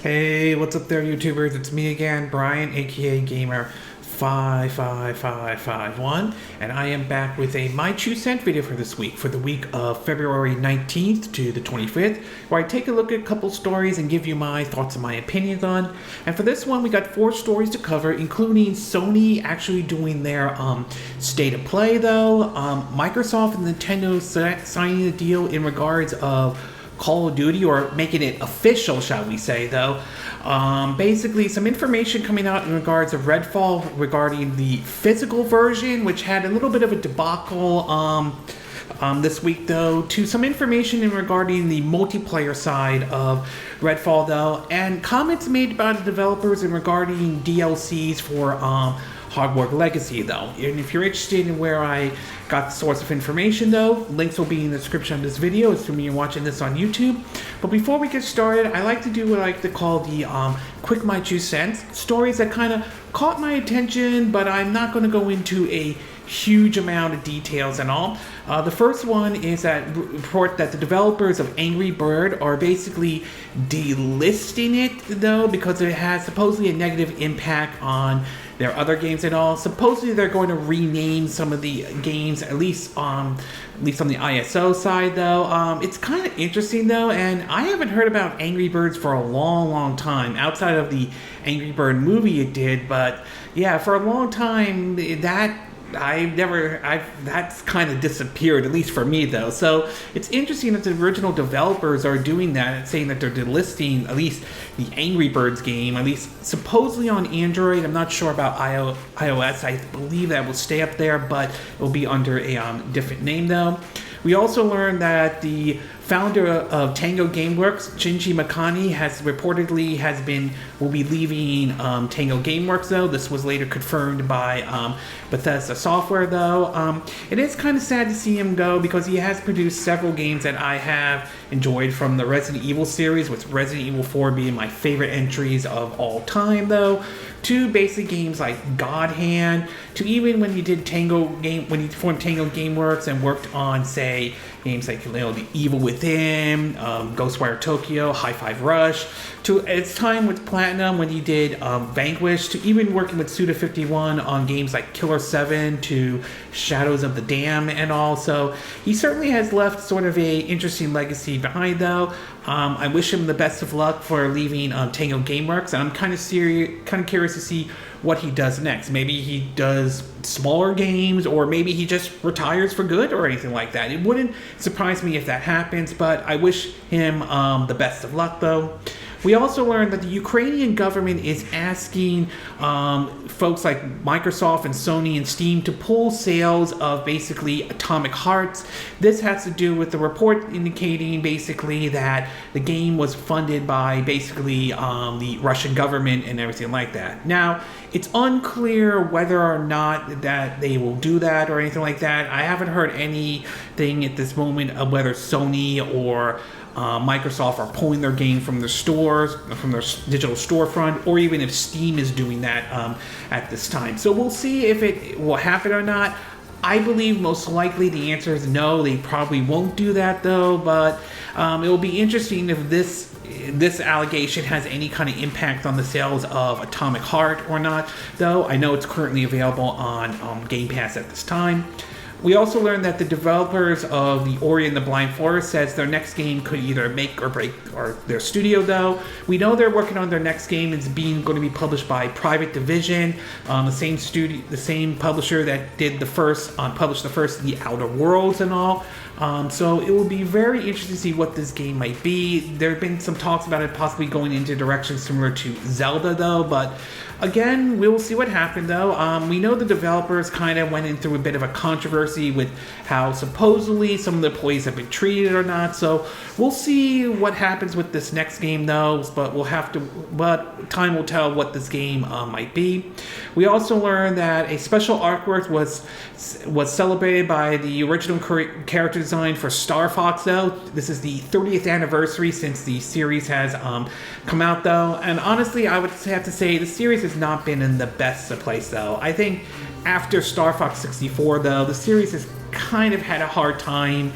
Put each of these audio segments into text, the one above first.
Hey, what's up there, YouTubers? It's me again, Brian, aka Gamer 55551, and I am back with a My 2 Cent video for this week, for the week of February 19th to the 25th, where I take a look at a couple stories and give you my thoughts and my opinions on. And for this one, we got 4 stories to cover, including Sony actually doing their state of play, though, Microsoft and Nintendo signing a deal in regards of Call of Duty, or making it official, shall we say, though. Basically, some information coming out in regards of RedFall regarding the physical version, which had a little bit of a debacle this week, though, to some information in regarding the multiplayer side of RedFall, though, and comments made by the developers in regarding DLCs for Hogwart Legacy, though. And if you're interested in where I got the source of information, though, links will be in the description of this video, assuming you're watching this on YouTube. But before we get started, I like to do what I like to call the quick My 2 Cents, stories that kind of caught my attention, but I'm not going to go into a huge amount of details and all. The first one is that report that the developers of Angry Bird are basically delisting it, though, because it has supposedly a negative impact on their other games and all. Supposedly they're going to rename some of the games, at least on the ISO side, though. It's kind of interesting, though, and I haven't heard about Angry Birds for a long time, outside of the Angry Bird movie it did. But yeah, for a long time, that's kind of disappeared, at least for me, though. So it's interesting that the original developers are doing that and saying that they're delisting at least the Angry Birds game, at least supposedly on Android. I'm not sure about iOS. I believe that will stay up there, but it will be under a different name, though. We also learned that the founder of Tango Gameworks, Shinji Mikami, will be leaving Tango Gameworks, though. This was later confirmed by Bethesda Software, though. It is kind of sad to see him go, because he has produced several games that I have enjoyed from the Resident Evil series, with Resident Evil 4 being my favorite entries of all time, though, to basic games like God Hand, to even when he formed Tango Gameworks and worked on, say, games like The Evil Within, Ghostwire Tokyo, High Five Rush, to its time with Platinum when he did Vanquish, to even working with Suda51 on games like Killer 7, to Shadows of the Dam and all. So he certainly has left sort of a interesting legacy behind, though. I wish him the best of luck for leaving Tango Gameworks, and I'm kind of curious to see what he does next. Maybe he does smaller games, or maybe he just retires for good or anything like that. It wouldn't surprise me if that happens, but I wish him the best of luck, though. We also learned that the Ukrainian government is asking folks like Microsoft and Sony and Steam to pull sales of basically Atomic Hearts. This has to do with the report indicating basically that the game was funded by basically the Russian government and everything like that. Now, it's unclear whether or not that they will do that or anything like that. I haven't heard anything at this moment of whether Sony or Microsoft are pulling their game from their stores, from their digital storefront, or even if Steam is doing that at this time. So we'll see if it will happen or not. I believe most likely the answer is no. They probably won't do that, though, but it will be interesting if this allegation has any kind of impact on the sales of Atomic Heart or not, though. I know it's currently available on Game Pass at this time. We also learned that the developers of the Ori and the Blind Forest says their next game could either make or break their studio, though. We know they're working on their next game. It's going to be published by Private Division, the same publisher that did published the first The Outer Worlds and all. So it will be very interesting to see what this game might be. There have been some talks about it possibly going into directions similar to Zelda, though, but again, we'll see what happened, though. We know the developers kind of went into a bit of a controversy with how supposedly some of the employees have been treated or not. So we'll see what happens with this next game, though. But time will tell what this game might be. We also learned that a special artwork was celebrated by the original character design for Star Fox, though. This is the 30th anniversary since the series has come out, though. And honestly, I would have to say the series has not been in the best of place, though. I think after Star Fox 64, though, the series has kind of had a hard time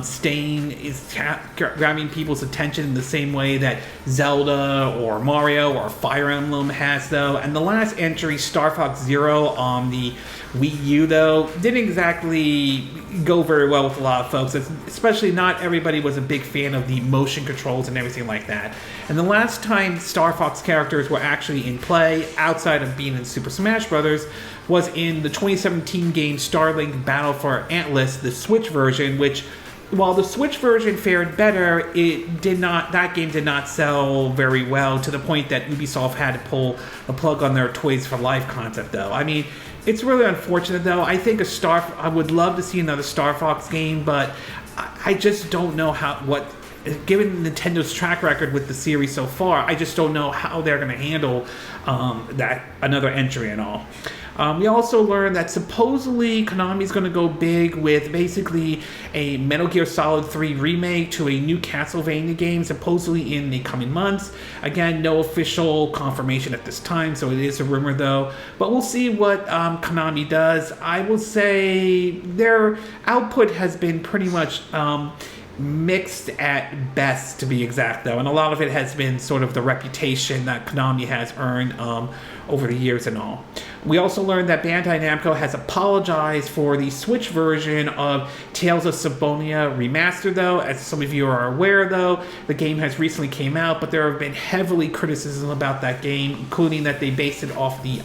staying is grabbing people's attention in the same way that Zelda or Mario or Fire Emblem has, though. And the last entry, Star Fox Zero on the Wii U, though, didn't exactly go very well with a lot of folks. Especially not everybody was a big fan of the motion controls and everything like that. And the last time Star Fox characters were actually in play, outside of being in Super Smash Bros., was in the 2017 game Starlink Battle for Atlas, the Switch version, which, while the Switch version fared better, that game did not sell very well, to the point that Ubisoft had to pull a plug on their Toys for Life concept, though. I mean, it's really unfortunate, though. I think I would love to see another Star Fox game, but I just don't know given Nintendo's track record with the series so far, I just don't know how they're going to handle that another entry and all. We also learned that supposedly Konami's going to go big with basically a Metal Gear Solid 3 remake to a new Castlevania game, supposedly in the coming months. Again, no official confirmation at this time, so it is a rumor, though. But we'll see what Konami does. I will say their output has been pretty much mixed at best, to be exact, though, and a lot of it has been sort of the reputation that Konami has earned over the years and all. We also learned that Bandai Namco has apologized for the Switch version of Tales of Symphonia Remastered, though. As some of you are aware, though, the game has recently came out, but there have been heavily criticism about that game, including that they based it off the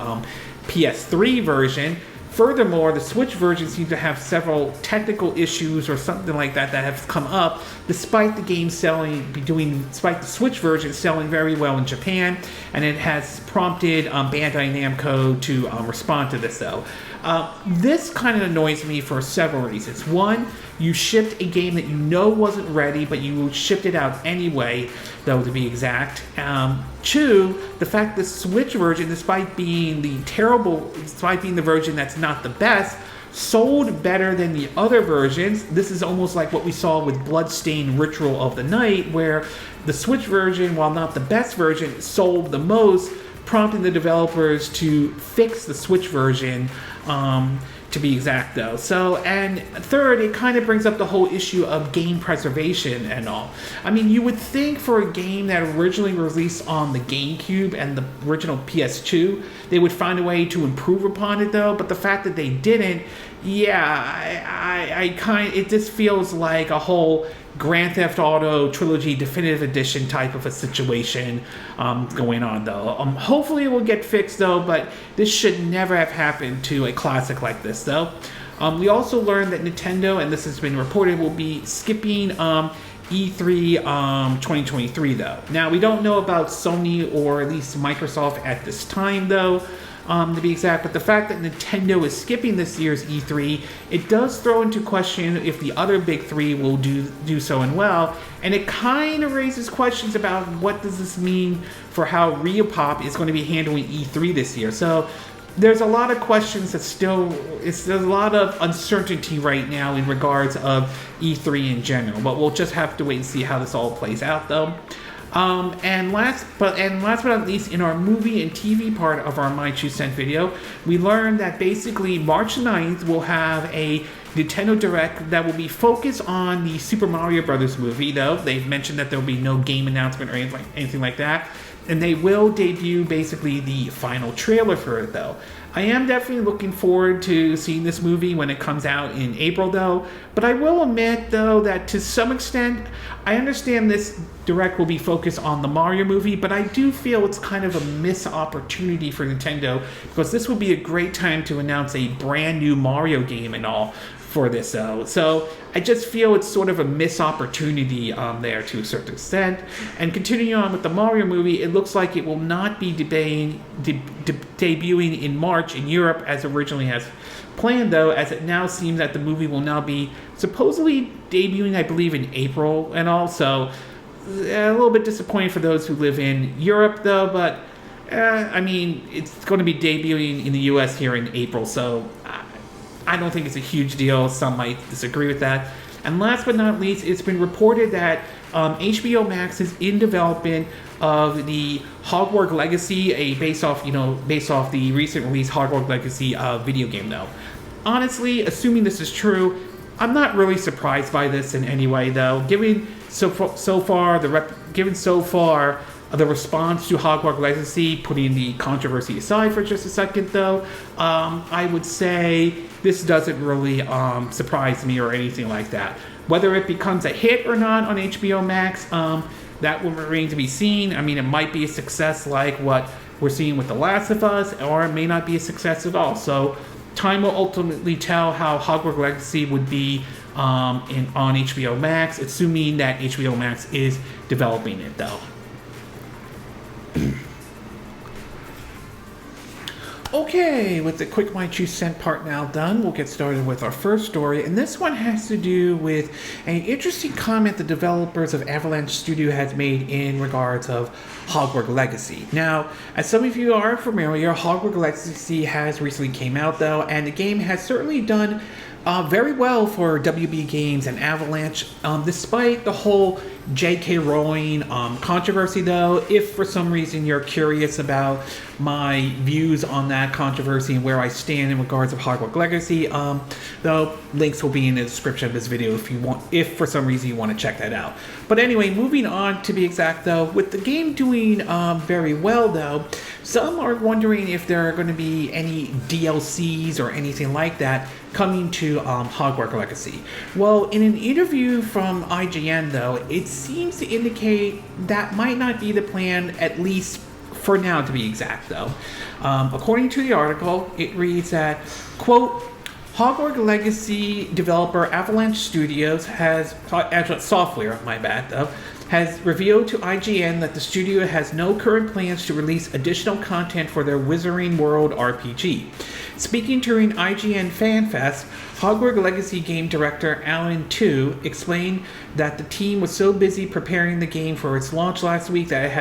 PS3 version. Furthermore, the Switch version seems to have several technical issues or something like that have come up, despite the Switch version selling very well in Japan, and it has prompted Bandai Namco to respond to this, though. This kind of annoys me for several reasons. One, you shipped a game that you know wasn't ready, but you shipped it out anyway, though, to be exact. Two, the fact the Switch version, despite being the version that's not the best, sold better than the other versions. This is almost like what we saw with Bloodstained Ritual of the Night, where the Switch version, while not the best version, sold the most, prompting the developers to fix the Switch version, to be exact, though. So, and third, it kind of brings up the whole issue of game preservation and all. I mean, you would think for a game that originally released on the GameCube and the original PS2, they would find a way to improve upon it, though. But the fact that they didn't, it just feels like a whole Grand Theft Auto Trilogy Definitive Edition type of a situation going on, though. Hopefully it will get fixed, though, but this should never have happened to a classic like this, though. We also learned that Nintendo, and this has been reported, will be skipping E3 2023, though. Now, we don't know about Sony or at least Microsoft at this time, though, to be exact, but the fact that Nintendo is skipping this year's E3, it does throw into question if the other big three will do so and well, and it kind of raises questions about what does this mean for how Reopop is going to be handling E3 this year. So there's a lot of questions there's a lot of uncertainty right now in regards of E3 in general, but we'll just have to wait and see how this all plays out, though. And last but not least, in our movie and TV part of our My 2 Cent video, we learned that basically March 9th we'll have a Nintendo Direct that will be focused on the Super Mario Brothers movie, though. They've mentioned that there will be no game announcement or anything like that. And they will debut basically the final trailer for it, though. I am definitely looking forward to seeing this movie when it comes out in April, though. But I will admit, though, that to some extent, I understand this Direct will be focused on the Mario movie, but I do feel it's kind of a missed opportunity for Nintendo, because this would be a great time to announce a brand new Mario game and all for this, though. So I just feel it's sort of a missed opportunity there to a certain extent. And continuing on with the Mario movie, it looks like it will not be debuting in March in Europe as originally has planned, though, as it now seems that the movie will now be supposedly debuting, I believe, in April and all. So a little bit disappointing for those who live in Europe, though, but I mean, it's going to be debuting in the US here in April, so I don't think it's a huge deal. Some might disagree with that. And last but not least, it's been reported that HBO Max is in development of the Hogwart Legacy, based off the recent release Hogwart Legacy video game, though. Honestly, assuming this is true, I'm not really surprised by this in any way, though. Given so far the response to Hogwart Legacy, putting the controversy aside for just a second, though, I would say this doesn't really surprise me or anything like that. Whether it becomes a hit or not on HBO Max, that will remain to be seen. I mean, it might be a success like what we're seeing with The Last of Us, or it may not be a success at all. So time will ultimately tell how Hogwarts Legacy would be on HBO Max, assuming that HBO Max is developing it, though. Okay, with the quick My 2 cent part now done, we'll get started with our first story, and this one has to do with an interesting comment the developers of Aulx Studio has made in regards of Hogwarts Legacy. Now, as some of you are familiar, Hogwarts Legacy has recently came out, though, and the game has certainly done very well for WB Games and Avalanche, despite the whole J.K. Rowling controversy, though. If for some reason you're curious about my views on that controversy and where I stand in regards of Hogwarts Legacy, though, links will be in the description of this video if for some reason you want to check that out. But anyway, moving on to be exact, though, with the game doing very well, though, some are wondering if there are going to be any DLCs or anything like that coming to Hogwarts Legacy. Well, in an interview from IGN, though, it seems to indicate that might not be the plan, at least for now, to be exact, though. According to the article, it reads that, quote, Hogwarts Legacy developer Aulx Studios has revealed to IGN that the studio has no current plans to release additional content for their Wizarding World RPG. Speaking during IGN FanFest, Hogwarts Legacy game director Alan Tu explained that the team was so busy preparing the game for its launch last week that it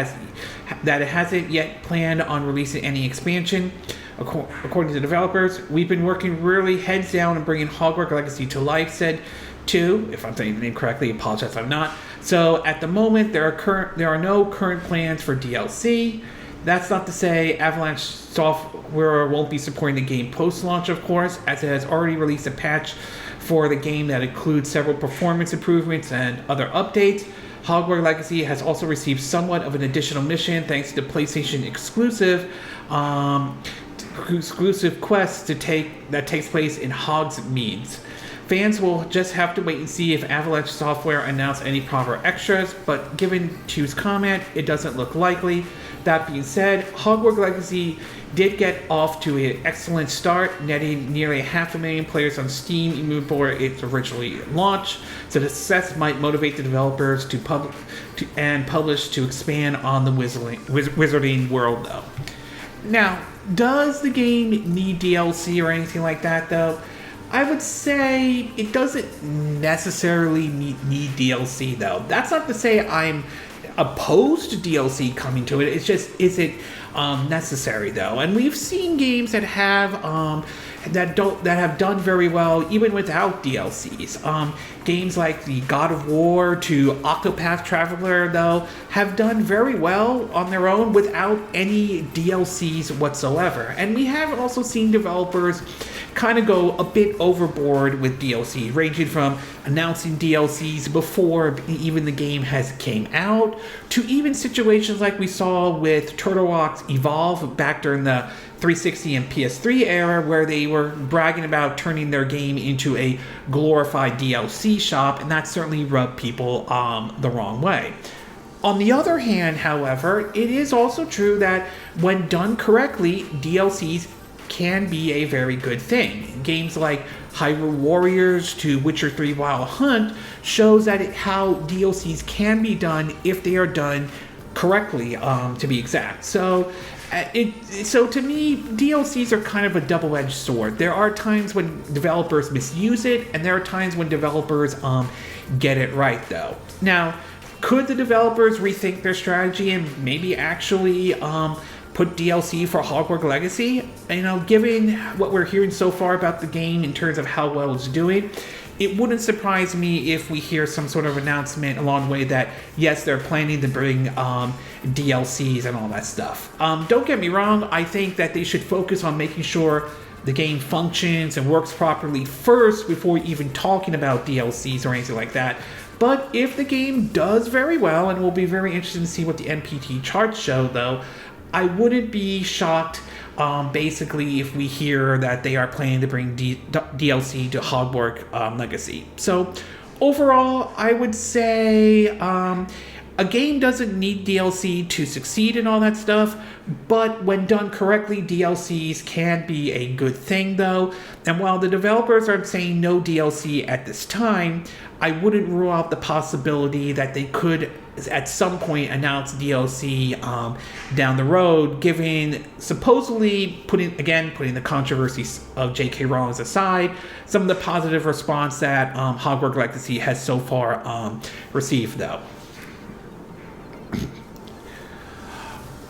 hasn't yet planned on releasing any expansion. According to the developers, we've been working really heads down on bringing Hogwarts Legacy to life, said Tu. If I'm saying the name correctly, apologize if I'm not. So at the moment, there are no current plans for DLC. That's not to say Avalanche Software won't be supporting the game post-launch, of course, as it has already released a patch for the game that includes several performance improvements and other updates. Hogwarts Legacy has also received somewhat of an additional mission thanks to the PlayStation exclusive quest that takes place in Hogsmeade. Fans will just have to wait and see if Avalanche Software announce any proper extras, but given Tu's comment, it doesn't look likely. That being said, Hogwarts Legacy did get off to an excellent start, netting nearly 500,000 players on Steam even before its originally launched, so the success might motivate the developers to publish to expand on the Wizarding World, though. Now, does the game need DLC or anything like that, though? I would say it doesn't necessarily need DLC, though. That's not to say I'm opposed to DLC coming to it. It's just, is it necessary, though? And we've seen games that have done very well even without DLCs. Games like the God of War to Octopath Traveler, though, have done very well on their own without any DLCs whatsoever. And we have also seen developers kind of go a bit overboard with DLC, ranging from announcing DLCs before even the game has came out, to even situations like we saw with Turtle Rock's Evolve back during the 360 and PS3 era, where they were bragging about turning their game into a glorified DLC shop, and that certainly rubbed people the wrong way. On the other hand, however, it is also true that when done correctly, DLCs can be a very good thing. Games like Hyrule Warriors to Witcher 3 Wild Hunt shows that how DLCs can be done if they are done correctly, to be exact. So to me, DLCs are kind of a double-edged sword. There are times when developers misuse it, and there are times when developers get it right, though. Now, could the developers rethink their strategy and maybe actually put DLC for Hogwarts Legacy? You know, given what we're hearing so far about the game in terms of how well it's doing, it wouldn't surprise me if we hear some sort of announcement along the way that, yes, they're planning to bring DLCs and all that stuff. Don't get me wrong, I think that they should focus on making sure the game functions and works properly first before even talking about DLCs or anything like that. But if the game does very well, and we'll be very interested to see what the NPD charts show, though, I wouldn't be shocked, basically, if we hear that they are planning to bring DLC to Hogwart Legacy. So, overall, I would say a game doesn't need DLC to succeed and all that stuff, but when done correctly, DLCs can be a good thing, though. And while the developers are saying no DLC at this time, I wouldn't rule out the possibility that they could at some point announce DLC down the road, given supposedly putting the controversies of J.K. Rowling aside, some of the positive response that Hogwarts Legacy has so far received, though.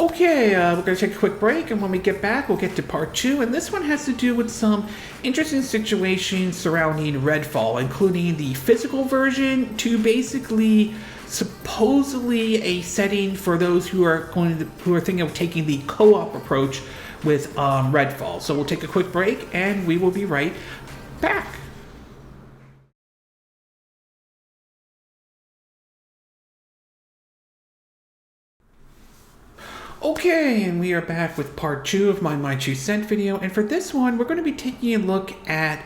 Okay, we're going to take a quick break, and when we get back, we'll get to part 2, and this one has to do with some interesting situations surrounding RedFall, including the physical version to basically supposedly a setting for those who are thinking of taking the co-op approach with RedFall. So we'll take a quick break, and we will be right back. Okay, and we are back with part 2 of my 2 cent video, and for this one, we're going to be taking a look at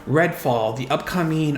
RedFall, the upcoming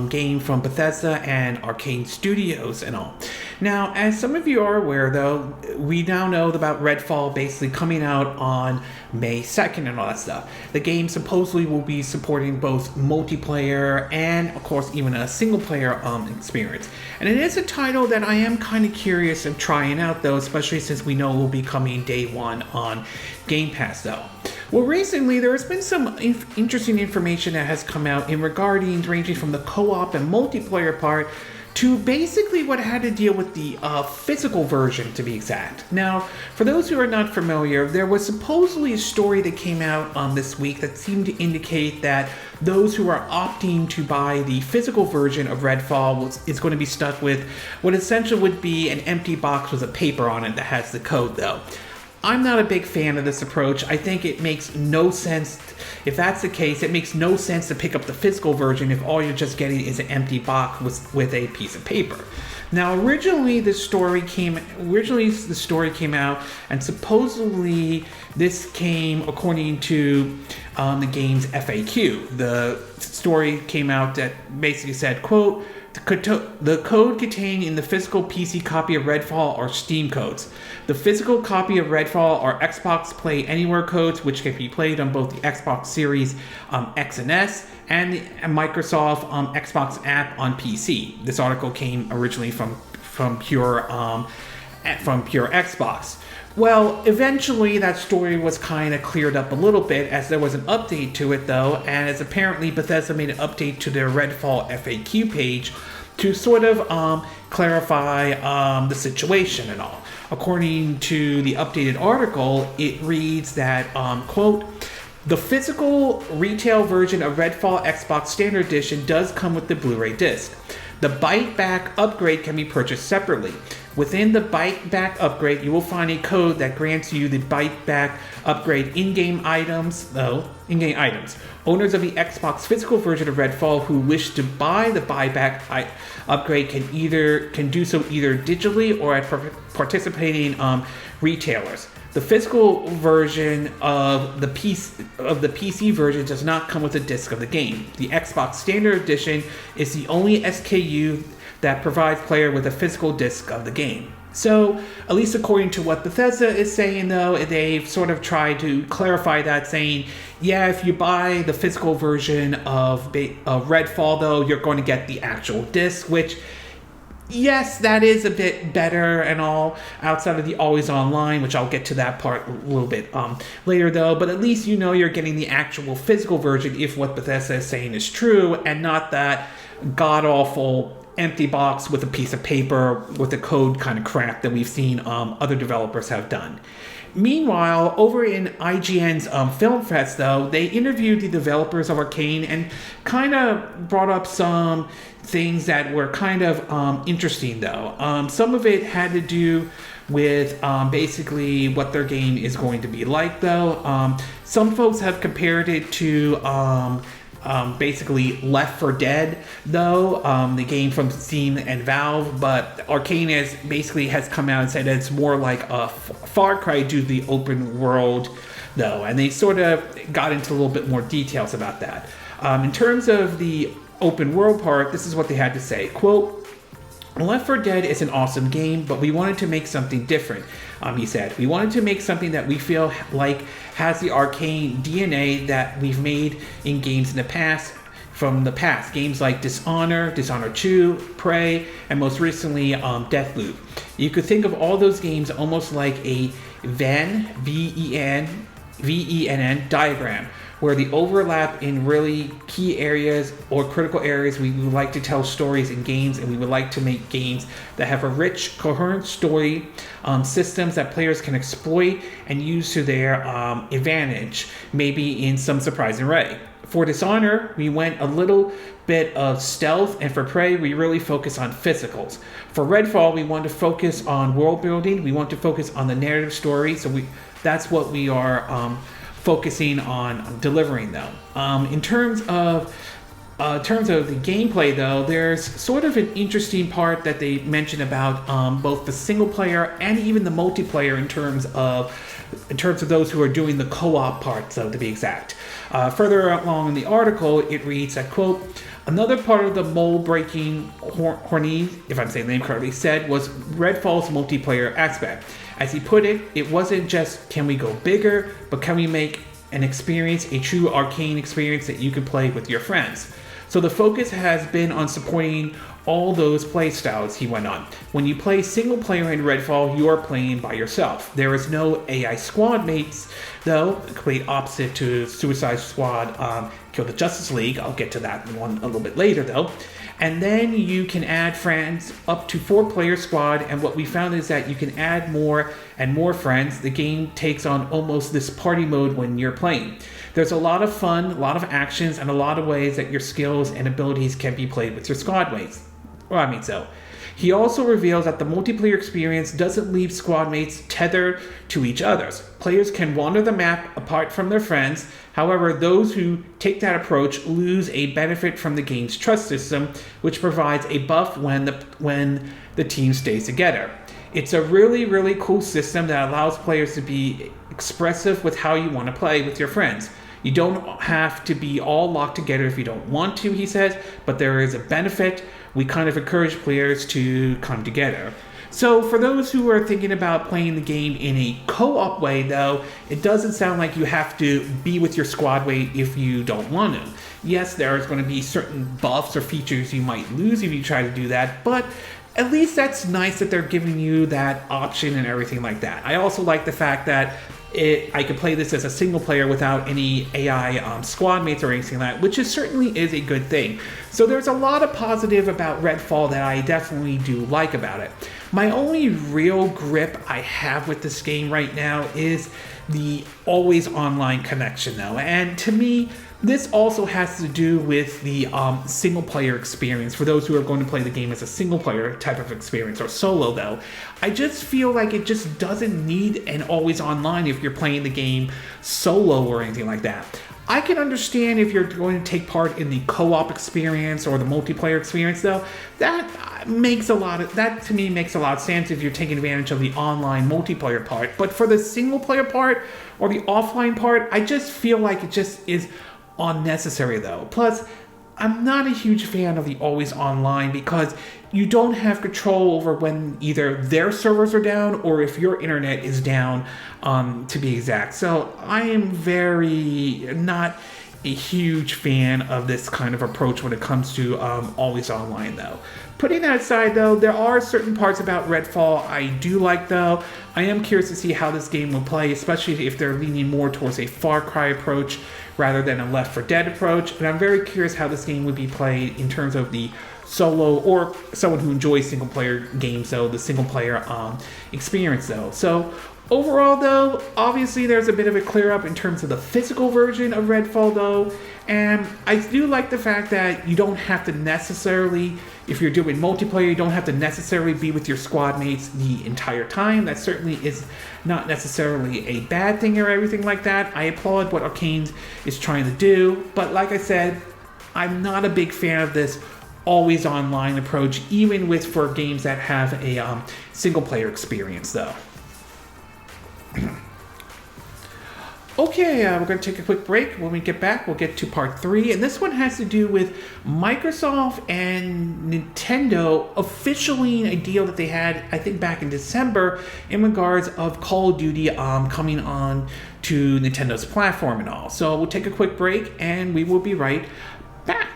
game from Bethesda and Aulx Studios and all. Now, as some of you are aware, though, we now know about RedFall basically coming out on May 2nd and all that stuff. The game supposedly will be supporting both multiplayer and, of course, even a single-player experience. And it is a title that I am kind of curious of trying out, though, especially since we know it will be coming day 1 on Game Pass, though. Well, recently there has been some interesting information that has come out ranging from the co-op and multiplayer part to basically what had to deal with the physical version, to be exact. Now, for those who are not familiar, there was supposedly a story that came out this week that seemed to indicate that those who are opting to buy the physical version of RedFall is going to be stuck with what essentially would be an empty box with a paper on it that has the code, though. I'm not a big fan of this approach. I think it makes no sense. If that's the case, it makes no sense to pick up the physical version if all you're just getting is an empty box with a piece of paper. Now, originally the story came out, and supposedly this came according to the game's FAQ. The story came out that basically said, quote, "The code contained in the physical PC copy of RedFall are Steam codes. The physical copy of RedFall are Xbox Play Anywhere codes, which can be played on both the Xbox Series X and S and the Microsoft Xbox app on PC." This article came originally from pure Xbox. Well, eventually that story was kind of cleared up a little bit as there was an update to it, though, and as apparently Bethesda made an update to their RedFall FAQ page to sort of clarify the situation and all. According to the updated article, it reads that, quote, "The physical retail version of RedFall Xbox Standard Edition does come with the Blu-ray disc. The Byte Back upgrade can be purchased separately. Within the Byte Back upgrade, you will find a code that grants you the Byte Back upgrade in-game items. Owners of the Xbox physical version of RedFall who wish to buy the buyback upgrade can do so either digitally or at participating retailers. The physical version of the PC version does not come with a disc of the game. The Xbox Standard Edition is the only SKU that provides player with a physical disc of the game." So, at least according to what Bethesda is saying, though, they've sort of tried to clarify that, saying, yeah, if you buy the physical version of RedFall, though, you're going to get the actual disc, which, yes, that is a bit better and all, outside of the always online, which I'll get to that part a little bit later, though, but at least you know you're getting the actual physical version if what Bethesda is saying is true, and not that god-awful empty box with a piece of paper with the code kind of cracked that we've seen other developers have done. Meanwhile, over in IGN's Film Fest, though, they interviewed the developers of Arcane and kind of brought up some things that were kind of interesting, though. Some of it had to do with basically what their game is going to be like, though. Some folks have compared it to basically Left 4 Dead, though, the game from Steam and Valve, but Arcane has come out and said it's more like a Far Cry due to the open world, though, and they sort of got into a little bit more details about that. In terms of the open world part, this is what they had to say. Quote, Left 4 Dead is an awesome game, but we wanted to make something different, he said. We wanted to make something that we feel like has the Arcane DNA that we've made in games in the past, games like Dishonored, Dishonored 2, Prey, and most recently Deathloop. You could think of all those games almost like a Venn, V-E-N-N diagram, where the overlap in really key areas or critical areas. We would like to tell stories in games, and we would like to make games that have a rich, coherent story, systems that players can exploit and use to their advantage, maybe in some surprising way. For Dishonored, we went a little bit of stealth, and for Prey, we really focus on physicals. For RedFall, we want to focus on world building. We want to focus on the narrative story, so that's what we are focusing on delivering, though. In terms of the gameplay, though, there's sort of an interesting part that they mention about both the single player and even the multiplayer in terms of those who are doing the co-op part, so to be exact. Further along in the article, it reads that, quote, another part of the mold-breaking Horny, if I'm saying the name correctly, said was RedFall's multiplayer aspect. As he put it, it wasn't just can we go bigger, but can we make an experience, a true Arcane experience that you can play with your friends. So the focus has been on supporting all those play styles, he went on. When you play single player in RedFall, you are playing by yourself. There is no AI squad mates, though, complete opposite to Suicide Squad, Kill the Justice League. I'll get to that one a little bit later, though. And then you can add friends up to 4-player squad, and what we found is that you can add more and more friends. The game takes on almost this party mode when you're playing. There's a lot of fun, a lot of actions, and a lot of ways that your skills and abilities can be played with your squad mates. He also reveals that the multiplayer experience doesn't leave squad mates tethered to each other's. Players can wander the map apart from their friends. However, those who take that approach lose a benefit from the game's trust system, which provides a buff when the team stays together. It's a really, really cool system that allows players to be expressive with how you want to play with your friends. You don't have to be all locked together if you don't want to, he says, but there is a benefit. We kind of encourage players to come together. So for those who are thinking about playing the game in a co-op way, though, it doesn't sound like you have to be with your squad mate if you don't want to. Yes, there is going to be certain buffs or features you might lose if you try to do that, but at least that's nice that they're giving you that option and everything like that. I also like the fact that I could play this as a single player without any AI squad mates or anything like that, which certainly is a good thing. So there's a lot of positive about RedFall that I definitely do like about it. My only real grip I have with this game right now is the always online connection, though. And to me, this also has to do with the single player experience for those who are going to play the game as a single player type of experience or solo, though. I just feel like it just doesn't need an always online if you're playing the game solo or anything like that. I can understand if you're going to take part in the co-op experience or the multiplayer experience, though. That to me makes a lot of sense if you're taking advantage of the online multiplayer part. But for the single player part or the offline part, I just feel like it just is unnecessary, though. Plus, I'm not a huge fan of the always online because you don't have control over when either their servers are down or if your internet is down, to be exact. So I am very not a huge fan of this kind of approach when it comes to always online, though. Putting that aside, though, there are certain parts about RedFall I do like, though. I am curious to see how this game will play, especially if they're leaning more towards a Far Cry approach rather than a Left 4 Dead approach. And I'm very curious how this game would be played in terms of the solo or someone who enjoys single player games, though, the single player experience, though. So overall, though, obviously there's a bit of a clear up in terms of the physical version of RedFall, though, and I do like the fact that you don't have to necessarily if you're doing multiplayer, you don't have to necessarily be with your squad mates the entire time. That certainly is not necessarily a bad thing or everything like that. I applaud what Arcane is trying to do, but like I said, I'm not a big fan of this always online approach, even for games that have a single player experience though. Okay, we're going to take a quick break. When we get back, we'll get to part 3. And this one has to do with Microsoft and Nintendo officially a deal that they had, I think, back in December in regards of Call of Duty coming on to Nintendo's platform and all. So we'll take a quick break and we will be right back.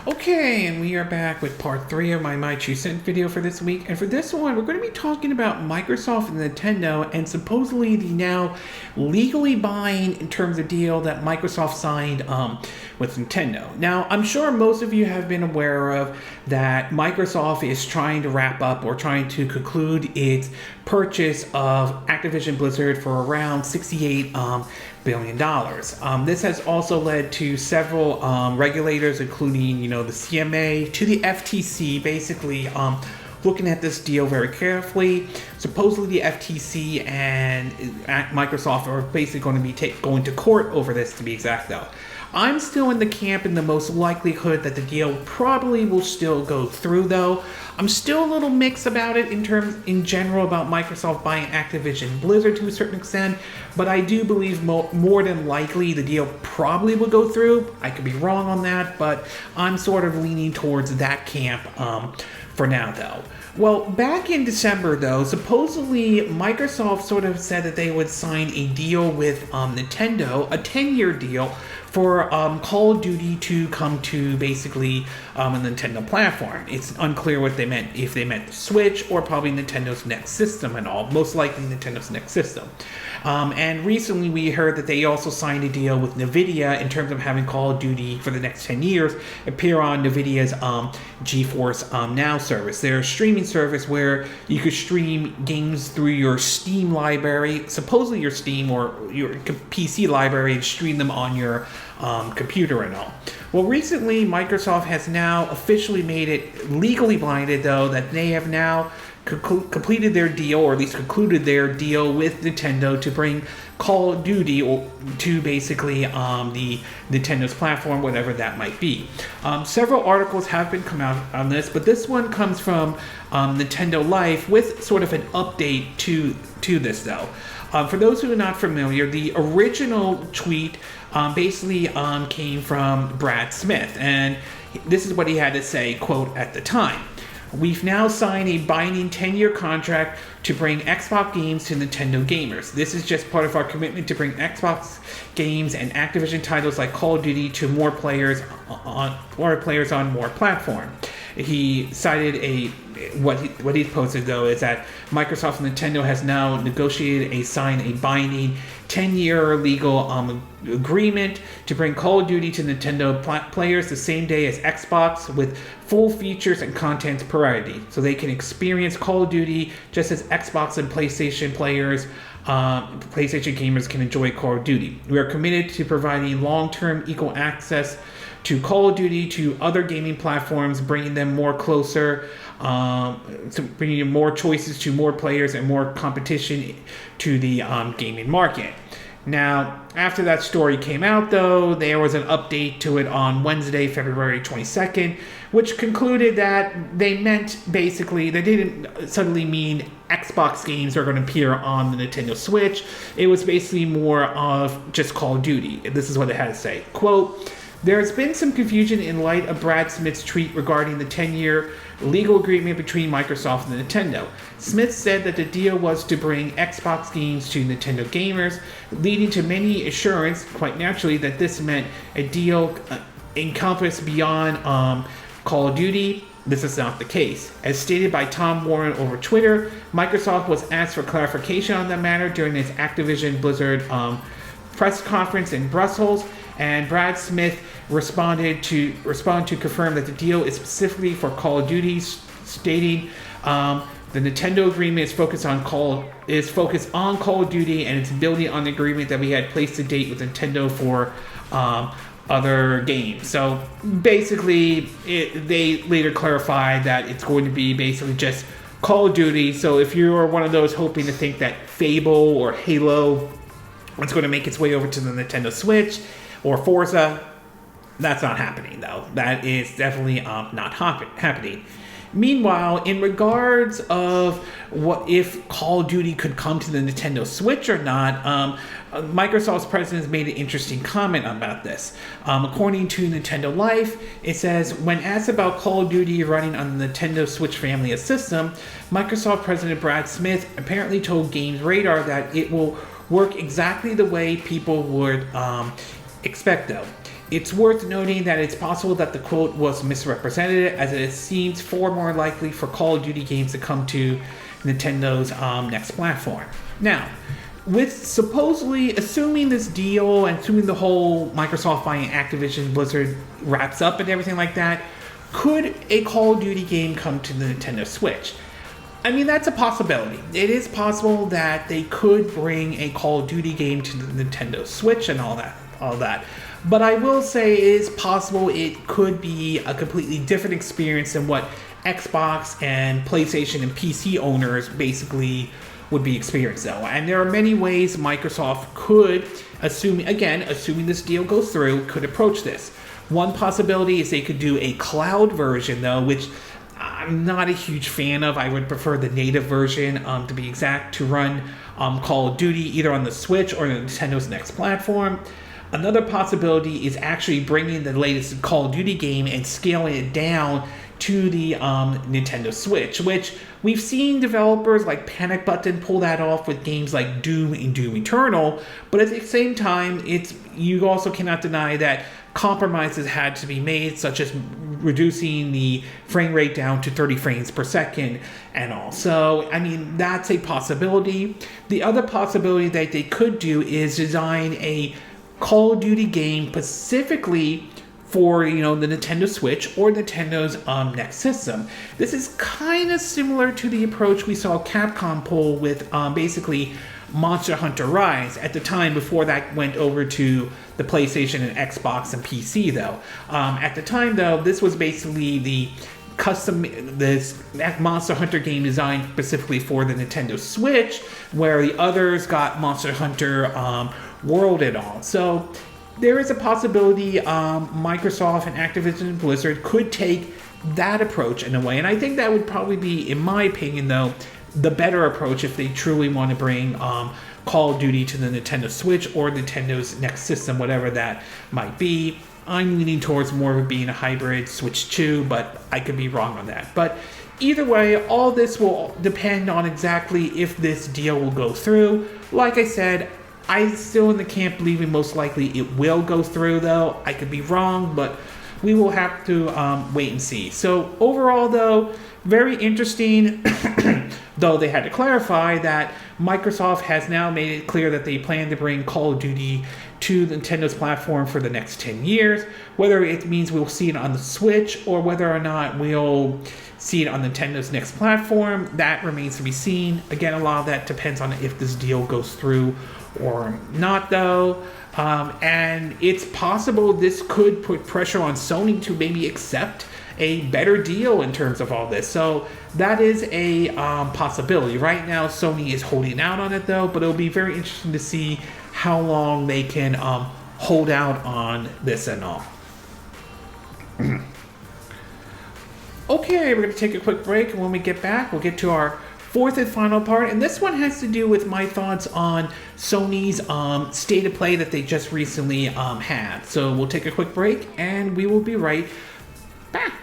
Okay, and we are back with part 3 of my 2 cent video for this week. And for this one, we're going to be talking about Microsoft and Nintendo and supposedly the now legally binding in terms of deal that Microsoft signed with Nintendo. Now, I'm sure most of you have been aware of that Microsoft is trying to wrap up or trying to conclude its purchase of Activision Blizzard for around $68 billion. This has also led to several regulators, including, the CMA, to the FTC, basically looking at this deal very carefully. Supposedly, the FTC and Microsoft are basically going to be going to court over this, to be exact, though. I'm still in the camp in the most likelihood that the deal probably will still go through, though. I'm still a little mixed about it in general about Microsoft buying Activision Blizzard to a certain extent, but I do believe more than likely the deal probably will go through. I could be wrong on that, but I'm sort of leaning towards that camp for now, though. Well, back in December, though, supposedly Microsoft sort of said that they would sign a deal with Nintendo, a 10-year deal for Call of Duty to come to basically a Nintendo platform. It's unclear what they meant, if they meant the Switch or probably Nintendo's next system and all, most likely Nintendo's next system. And recently we heard that they also signed a deal with NVIDIA in terms of having Call of Duty for the next 10 years appear on NVIDIA's GeForce Now service, their streaming service where you could stream games through your Steam library, supposedly your Steam or your PC library, and stream them on your computer and all. Well, recently Microsoft has now officially made it legally binding, though, that they have now completed their deal, or at least concluded their deal with Nintendo to bring Call of Duty to basically the Nintendo's platform, whatever that might be. Several articles have been come out on this, but this one comes from Nintendo Life with sort of an update to this, though. For those who are not familiar, the original tweet basically came from Brad Smith, and this is what he had to say, quote, "At the time, we've now signed a binding 10-year contract to bring Xbox games to Nintendo gamers. This is just part of our commitment to bring Xbox games and Activision titles like Call of Duty to more players on more platforms." He cited what he posted, though, is that Microsoft and Nintendo has now negotiated signed a binding 10-year legal agreement to bring Call of Duty to Nintendo players the same day as Xbox, with full features and content parity, so they can experience Call of Duty just as Xbox and PlayStation players, PlayStation gamers can enjoy Call of Duty. We are committed to providing long-term equal access to Call of Duty to other gaming platforms, bringing them more closer, to bringing more choices to more players and more competition to the gaming market. Now, after that story came out, though, there was an update to it on Wednesday, February 22nd, which concluded that they meant basically, they didn't suddenly mean Xbox games are going to appear on the Nintendo Switch. It was basically more of just Call of Duty. This is what it had to say. Quote, "There has been some confusion in light of Brad Smith's tweet regarding the 10-year legal agreement between Microsoft and Nintendo. Smith said that the deal was to bring Xbox games to Nintendo gamers, leading to many assurance, quite naturally, that this meant a deal encompassed beyond Call of Duty. This is not the case. As stated by Tom Warren over Twitter, Microsoft was asked for clarification on the matter during its Activision Blizzard press conference in Brussels, and Brad Smith responded to confirm that the deal is specifically for Call of Duty, stating, The Nintendo agreement is focused on Call of Duty, and it's building on the agreement that we had placed to date with Nintendo for other games. So basically, they later clarified that it's going to be basically just Call of Duty. So if you're one of those hoping to think that Fable or Halo is going to make its way over to the Nintendo Switch or Forza, that's not happening, though. That is definitely not happening. Meanwhile, in regards of what if Call of Duty could come to the Nintendo Switch or not, Microsoft's president has made an interesting comment about this. According to Nintendo Life, it says, when asked about Call of Duty running on the Nintendo Switch family of system, Microsoft President Brad Smith apparently told Games Radar that it will work exactly the way people would expect, though. It's worth noting that it's possible that the quote was misrepresented, as it seems far more likely for Call of Duty games to come to Nintendo's next platform. Now, with supposedly assuming this deal and assuming the whole Microsoft buying Activision Blizzard wraps up and everything like that, could a Call of Duty game come to the Nintendo Switch? I mean, that's a possibility. It is possible that they could bring a Call of Duty game to the Nintendo Switch and all that. But I will say it is possible it could be a completely different experience than what Xbox and PlayStation and PC owners basically would be experiencing, though. And there are many ways Microsoft could, assuming this deal goes through, could approach this. One possibility is they could do a cloud version, though, which I'm not a huge fan of. I would prefer the native version, to be exact, to run Call of Duty either on the Switch or Nintendo's next platform. Another possibility is actually bringing the latest Call of Duty game and scaling it down to the Nintendo Switch, which we've seen developers like Panic Button pull that off with games like Doom and Doom Eternal, but at the same time, you also cannot deny that compromises had to be made, such as reducing the frame rate down to 30 frames per second and all. So, I mean, that's a possibility. The other possibility that they could do is design a Call of Duty game specifically for, the Nintendo Switch or Nintendo's next system. This is kind of similar to the approach we saw Capcom pull with basically Monster Hunter Rise at the time before that went over to the PlayStation and Xbox and PC, though. At the time, though, this was basically this Monster Hunter game designed specifically for the Nintendo Switch, where the others got Monster Hunter World and all. So there is a possibility Microsoft and Activision Blizzard could take that approach in a way, and I think that would probably be, in my opinion, though, the better approach if they truly want to bring Call of Duty to the Nintendo Switch or Nintendo's next system, whatever that might be. I'm leaning towards more of it being a hybrid Switch 2, but I could be wrong on that. But either way, all this will depend on exactly if this deal will go through. Like I said, I'm still in the camp believing most likely it will go through, though. I could be wrong, but we will have to wait and see. So overall, though, very interesting, though they had to clarify that Microsoft has now made it clear that they plan to bring Call of Duty to Nintendo's platform for the next 10 years. Whether it means we'll see it on the Switch or whether or not we'll see it on Nintendo's next platform, that remains to be seen. Again, a lot of that depends on if this deal goes through or not, though. And it's possible this could put pressure on Sony to maybe accept a better deal in terms of all this. So that is a possibility. Right now, Sony is holding out on it, though, but it'll be very interesting to see how long they can hold out on this and all. Okay, we're going to take a quick break, and when we get back, we'll get to our fourth and final part, and this one has to do with my thoughts on Sony's state of play that they just recently had. So we'll take a quick break, and we will be right back.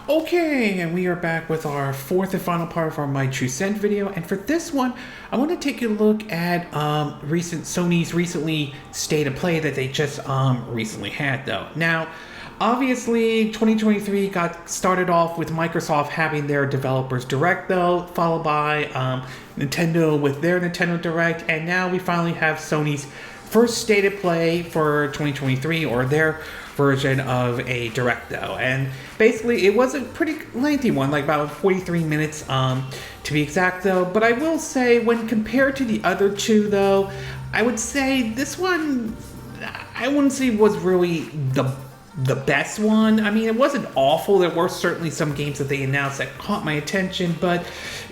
Okay, and we are back with our fourth and final part of our My True Scent video, and for this one, I want to take a look at Sony's recently state of play that they just recently had, though. Now, obviously, 2023 got started off with Microsoft having their Developers Direct, though, followed by Nintendo with their Nintendo Direct, and now we finally have Sony's first state of play for 2023, or their version of a direct though. And basically it was a pretty lengthy one, like about 43 minutes to be exact though. But I will say, when compared to the other two though, I would say this one, I wouldn't say was really the best one. I mean, it wasn't awful. There were certainly some games that they announced that caught my attention, but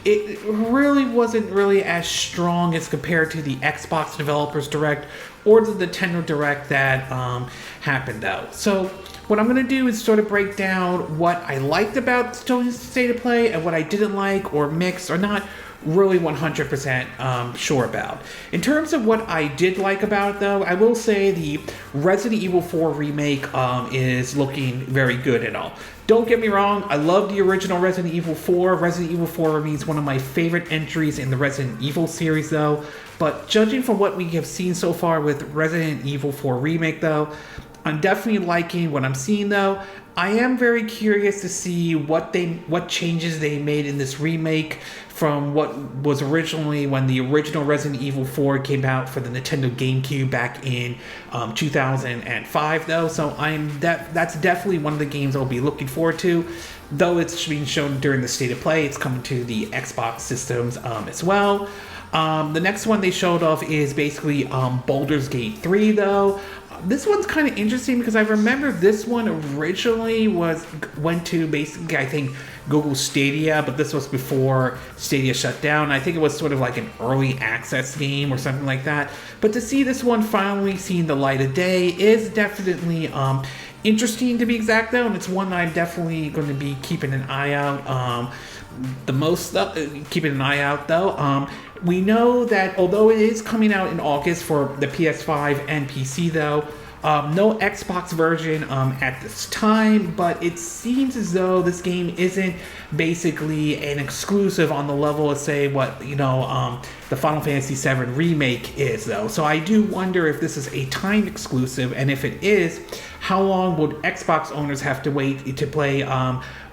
it really wasn't really as strong as compared to the Xbox Developers Direct or the Nintendo Direct that happened though. So what I'm going to do is sort of break down what I liked about Sony's State of Play and what I didn't like or mixed or not really 100% sure about. In terms of what I did like about it though, I will say the Resident Evil 4 remake is looking very good and all. Don't get me wrong, I love the original Resident Evil 4. Resident Evil 4 remains one of my favorite entries in the Resident Evil series though, but judging from what we have seen so far with Resident Evil 4 remake though, I'm definitely liking what I'm seeing though. I am very curious to see what changes they made in this remake from what was originally when the original Resident Evil 4 came out for the Nintendo GameCube back in 2005 though. So that's definitely one of the games I'll be looking forward to. Though it's being shown during the State of Play, it's coming to the Xbox systems as well. The next one they showed off is basically Baldur's Gate 3 though. This one's kind of interesting because I remember this one originally went to basically, I think, Google Stadia, but this was before Stadia shut down. I think it was sort of like an early access game or something like that. But to see this one finally seeing the light of day is definitely interesting to be exact though, and it's one that I'm definitely going to be keeping an eye out. Keeping an eye out though. We know that although it is coming out in August for the PS5 and PC though, no Xbox version at this time, but it seems as though this game isn't basically an exclusive on the level of, say, what, the Final Fantasy VII Remake is though. So I do wonder if this is a timed exclusive, and if it is, how long would Xbox owners have to wait to play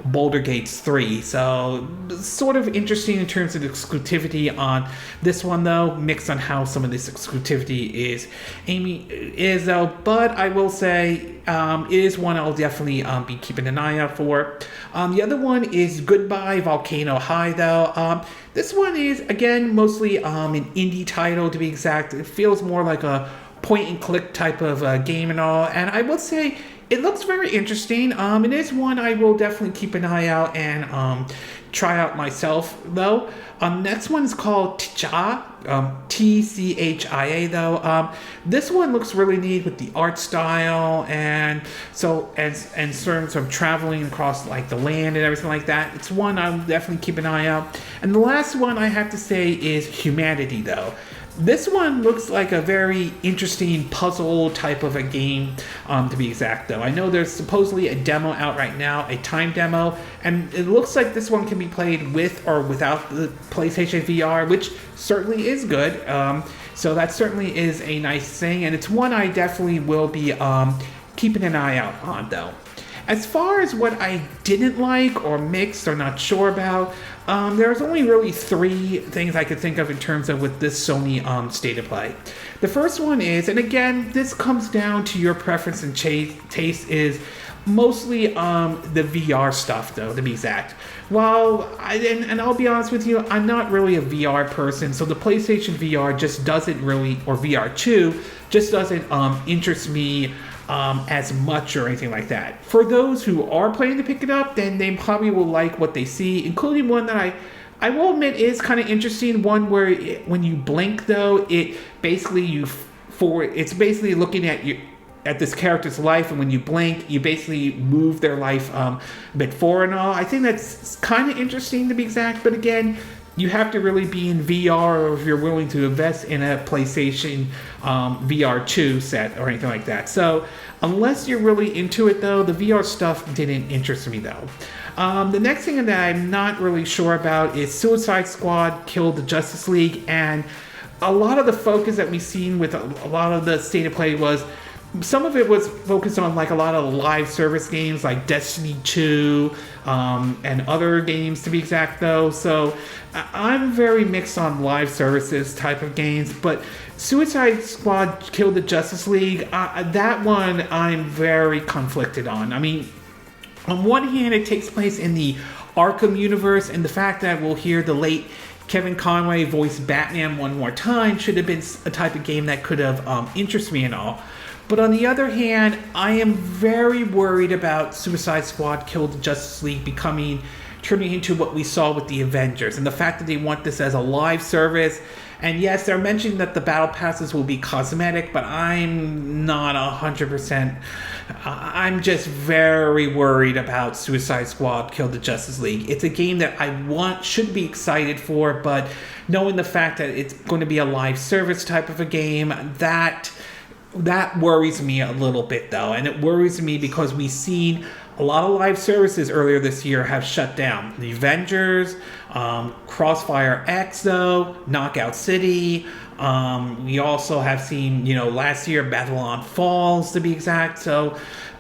Baldur Gates 3? So sort of interesting in terms of exclusivity on this one though, mixed on how some of this exclusivity is though. But I will say it is one I'll definitely be keeping an eye out for. The other one is Goodbye Volcano High though. This one is again mostly an indie title to be exact. It feels more like a point and click type of game and all, and I will say it looks very interesting. It is one I will definitely keep an eye out and try out myself though. Next one is called Tchia, Tchia though. This one looks really neat with the art style and terms of traveling across like the land and everything like that. It's one I'll definitely keep an eye out. And the last one I have to say is Humanity though. This one looks like a very interesting puzzle type of a game, to be exact though. I know there's supposedly a demo out right now, a time demo, and it looks like this one can be played with or without the PlayStation VR, which certainly is good. So that certainly is a nice thing, and it's one I definitely will be keeping an eye out on though. As far as what I didn't like or mixed or not sure about, there's only really three things I could think of in terms of with this Sony State of Play. The first one is, and again, this comes down to your preference and taste, is mostly the VR stuff though, to be exact. Well, I'll be honest with you, I'm not really a VR person, so the PlayStation VR just doesn't really, or VR2, just doesn't interest me as much or anything like that. For those who are planning to pick it up, then they probably will like what they see, including one that I will admit is kind of interesting. One where when you blink though, it basically it's basically looking at this character's life, and when you blink, you basically move their life a bit forward and all. I think that's kind of interesting to be exact, but again, you have to really be in VR, or if you're willing to invest in a PlayStation VR2 set or anything like that. So unless you're really into it though, the VR stuff didn't interest me though. The next thing that I'm not really sure about is Suicide Squad Killed the Justice League, and a lot of the focus that we've seen with a lot of the State of Play was some of it was focused on like a lot of live service games like Destiny 2 and other games to be exact though. So I'm very mixed on live services type of games, but Suicide Squad Killed the Justice League, that one I'm very conflicted on. I mean, on one hand, it takes place in the Arkham universe, and the fact that we'll hear the late Kevin Conroy voice Batman one more time should have been a type of game that could have interested me and all. But on the other hand, I am very worried about Suicide Squad Killed the Justice League turning into what we saw with the Avengers, and the fact that they want this as a live service. And yes, they're mentioning that the battle passes will be cosmetic, but I'm not 100%. I'm just very worried about Suicide Squad Kill the Justice League. It's a game that should be excited for, but knowing the fact that it's going to be a live service type of a game, that worries me a little bit though. And it worries me because we've seen a lot of live services earlier this year have shut down. The Avengers, Crossfire X though, Knockout City. We also have seen, last year Babylon Falls to be exact. So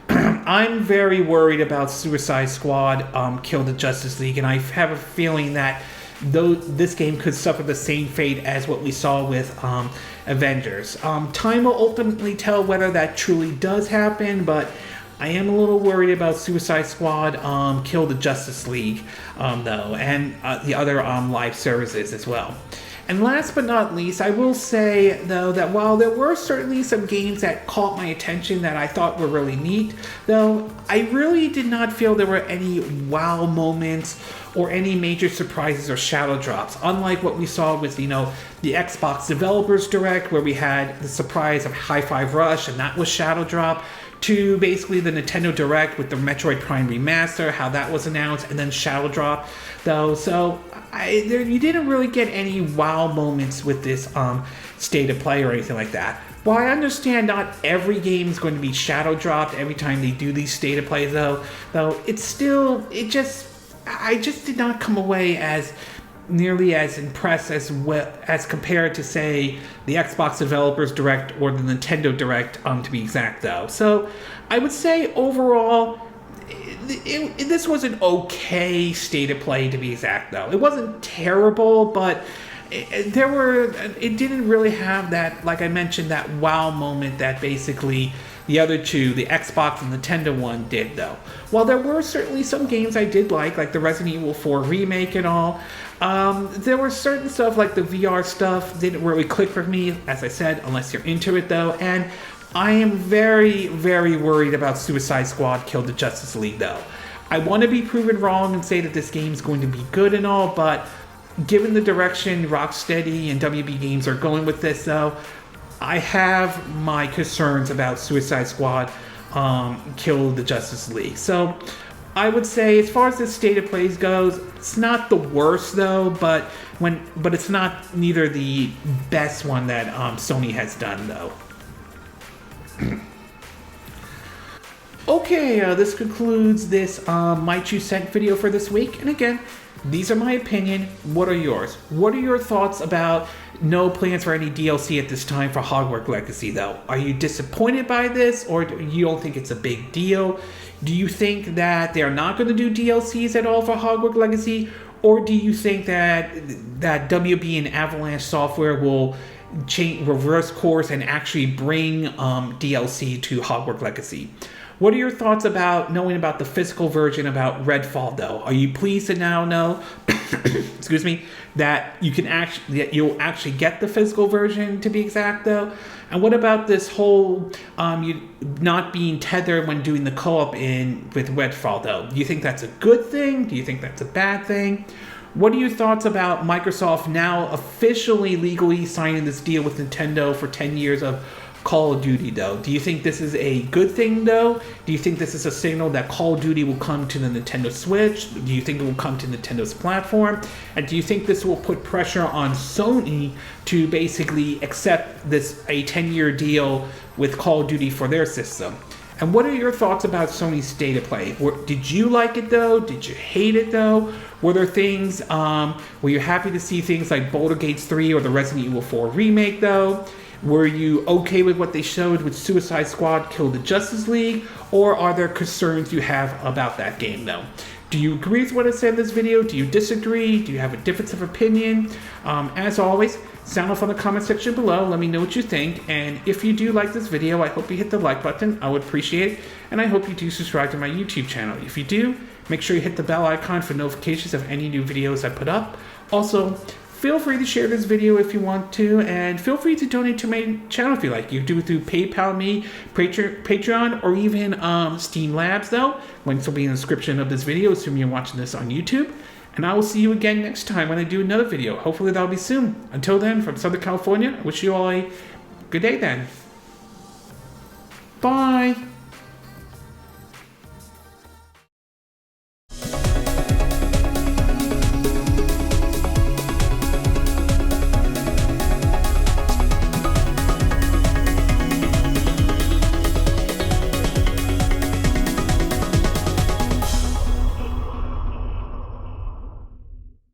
I'm very worried about Suicide Squad Kill the Justice League, and I have a feeling that though this game could suffer the same fate as what we saw with Avengers. Time will ultimately tell whether that truly does happen, but I am a little worried about Suicide Squad Kill the Justice League, though, and the other live services as well. And last but not least, I will say, though, that while there were certainly some games that caught my attention that I thought were really neat, though, I really did not feel there were any wow moments or any major surprises or shadow drops, unlike what we saw with, the Xbox Developers Direct, where we had the surprise of Hi-Fi Rush, and that was shadow drop, to basically the Nintendo Direct with the Metroid Prime Remaster, how that was announced, and then shadow drop, though. So you didn't really get any wow moments with this state of play or anything like that. While I understand not every game is going to be shadow dropped every time they do these state of plays, though I just did not come away as nearly as impressed as compared to, say, the Xbox Developers Direct or the Nintendo Direct, to be exact, though. So I would say overall, this was an okay state of play, to be exact, though. It wasn't terrible, but it didn't really have that, like I mentioned, that wow moment that basically the other two, the Xbox and Nintendo one, did, though. While there were certainly some games I did like the Resident Evil 4 remake and all, there were certain stuff like the VR stuff didn't really click for me, as I said, unless you're into it, though. And I am very, very worried about Suicide Squad Kill the Justice League, though. I want to be proven wrong and say that this game is going to be good and all, but given the direction Rocksteady and WB Games are going with this, though, I have my concerns about Suicide Squad Kill the Justice League. So I would say, as far as the state of plays goes, it's not the worst, though, but it's not neither the best one that Sony has done, though. Okay, this concludes this My 2 Cent video for this week. And again, these are my opinion. What are yours? What are your thoughts about no plans for any DLC at this time for Hogwart Legacy, though? Are you disappointed by this, or you don't think it's a big deal? Do you think that they're not going to do DLCs at all for Hogwart Legacy? Or do you think that WB and Avalanche Software will reverse course and actually bring DLC to Hogwart Legacy? What are your thoughts about knowing about the physical version about RedFall, though? Are you pleased to now know, excuse me, that you'll actually get the physical version, to be exact, though? And what about this whole you not being tethered when doing the co-op with RedFall, though? Do you think that's a good thing? Do you think that's a bad thing? What are your thoughts about Microsoft now officially legally signing this deal with Nintendo for 10 years of Call of Duty, though? Do you think this is a good thing, though? Do you think this is a signal that Call of Duty will come to the Nintendo Switch? Do you think it will come to Nintendo's platform? And do you think this will put pressure on Sony to basically accept a 10-year deal with Call of Duty for their system? And what are your thoughts about Sony's state of play? Did you like it, though? Did you hate it, though? Were there things, were you happy to see things like Baldur 3 or the Resident Evil 4 remake, though? Were you okay with what they showed with Suicide Squad Kill the Justice League, or are there concerns you have about that game though? Do you agree with what I said in this video? Do you disagree? Do you have a difference of opinion? As always, sound off on the comment section below. Let me know what you think. And if you do like this video, I hope you hit the like button. I would appreciate it. And I hope you do subscribe to my YouTube channel. If you do, make sure you hit the bell icon for notifications of any new videos I put up. Also, feel free to share this video if you want to, and feel free to donate to my channel if you like. You can do it through PayPal me, Patreon, or even Steam Labs though. Links will be in the description of this video, assuming you're watching this on YouTube. And I will see you again next time when I do another video. Hopefully that'll be soon. Until then, from Southern California, I wish you all a good day then. Bye!